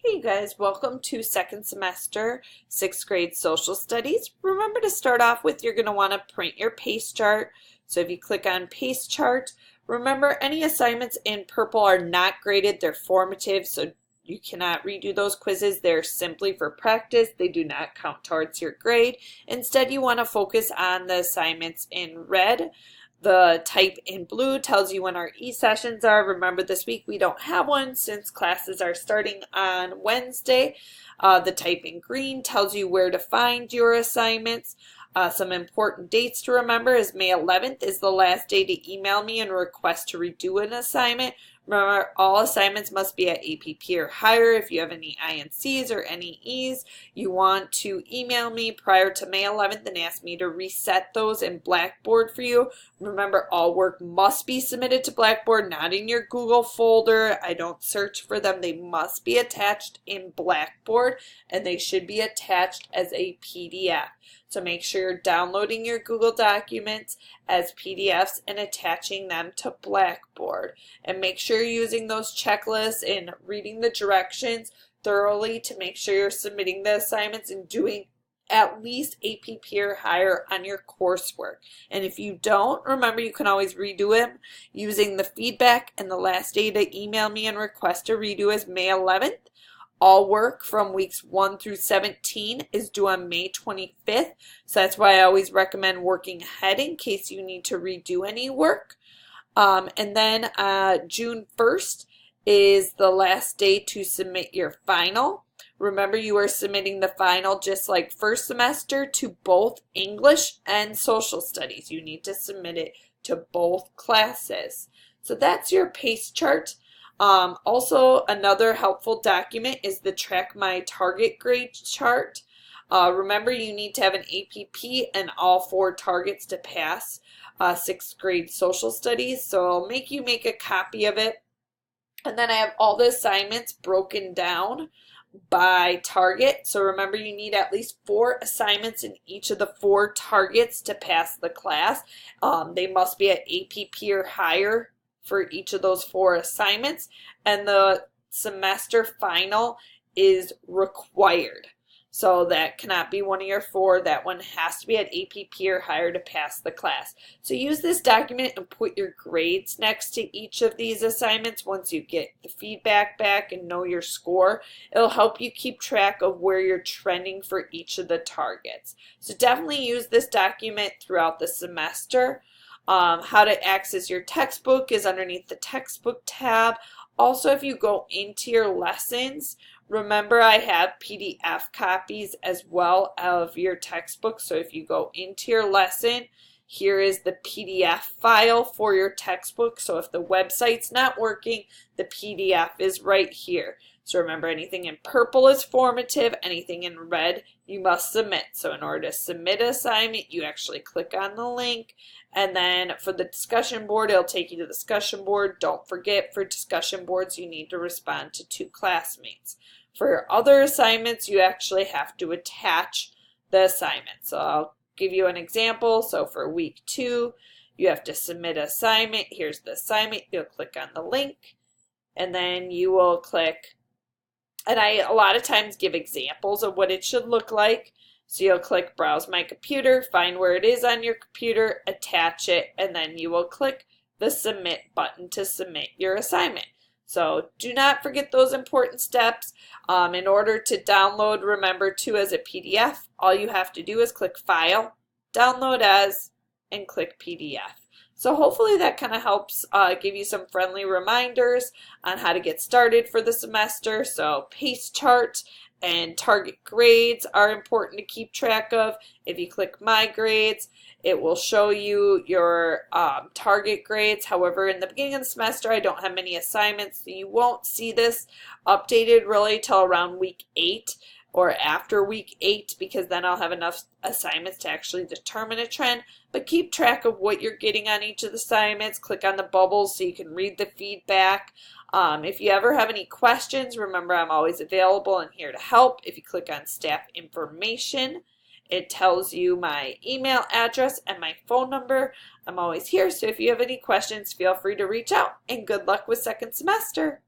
Hey you guys, welcome to second semester 6th grade social studies. Remember to start off with you're going to want to print your PACE chart. So if you click on PACE chart, remember any assignments in purple are not graded, they're formative, so you cannot redo those quizzes. They're simply for practice. They do not count towards your grade. Instead, you want to focus on the assignments in red. The type in blue tells you when our e-sessions are. Remember, this week we don't have one since classes are starting on Wednesday. The type in green tells you where to find your assignments. Some important dates to remember is May 11th is the last day to email me and request to redo an assignment. Remember, all assignments must be at APP or higher. If you have any INCs or any E's, you want to email me prior to May 11th and ask me to reset those in Blackboard for you. Remember, all work must be submitted to Blackboard, not in your Google folder. I don't search for them. They must be attached in Blackboard, and they should be attached as a PDF. So make sure you're downloading your Google documents as PDFs and attaching them to Blackboard. And make sure you're using those checklists and reading the directions thoroughly to make sure you're submitting the assignments and doing at least APP or higher on your coursework. And if you don't, remember you can always redo it using the feedback, and the last day to email me and request a redo is May 11th. All work from weeks 1 through 17 is due on May 25th. So that's why I always recommend working ahead in case you need to redo any work. And then June 1st is the last day to submit your final. Remember, you are submitting the final just like first semester to both English and social studies. You need to submit it to both classes. So that's your PACE chart. Also, another helpful document is the Track My Target Grade chart. Remember, you need to have an APP and all 4 targets to pass 6th grade social studies. So I'll make you make a copy of it. And then I have all the assignments broken down by target. So remember, you need at least 4 assignments in each of the 4 targets to pass the class. They must be at APP or higher for each of those 4 assignments, and the semester final is required. So that cannot be one of your 4. That one has to be at APP or higher to pass the class. So use this document and put your grades next to each of these assignments once you get the feedback back and know your score. It'll help you keep track of where you're trending for each of the targets. So definitely use this document throughout the semester. How to access your textbook is underneath the textbook tab. Also, if you go into your lessons, remember I have PDF copies as well of your textbook. So if you go into your lesson, here is the PDF file for your textbook. So if the website's not working, the PDF is right here. So remember, anything in purple is formative, anything in red you must submit. So in order to submit an assignment, you actually click on the link, and then for the discussion board, it'll take you to the discussion board. Don't forget, for discussion boards, you need to respond to 2 classmates. For other assignments, you actually have to attach the assignment. So I'll give you an example. So for week 2, you have to submit an assignment. Here's the assignment. You'll click on the link, and then you will click. And I a lot of times give examples of what it should look like. So you'll click Browse My Computer, find where it is on your computer, attach it, and then you will click the Submit button to submit your assignment. So do not forget those important steps. In order to download, remember too, as a PDF, all you have to do is click File, Download As, and click PDF. So hopefully that kind of helps give you some friendly reminders on how to get started for the semester. So PACE chart and target grades are important to keep track of. If you click My Grades, it will show you your target grades. However, in the beginning of the semester, I don't have many assignments, so you won't see this updated really till around week 8 or after week 8, because then I'll have enough assignments to actually determine a trend. But keep track of what you're getting on each of the assignments. Click on the bubbles so you can read the feedback. If you ever have any questions, remember I'm always available and here to help. If you click on staff information, it tells you my email address and my phone number. I'm always here, so if you have any questions, feel free to reach out, and good luck with second semester.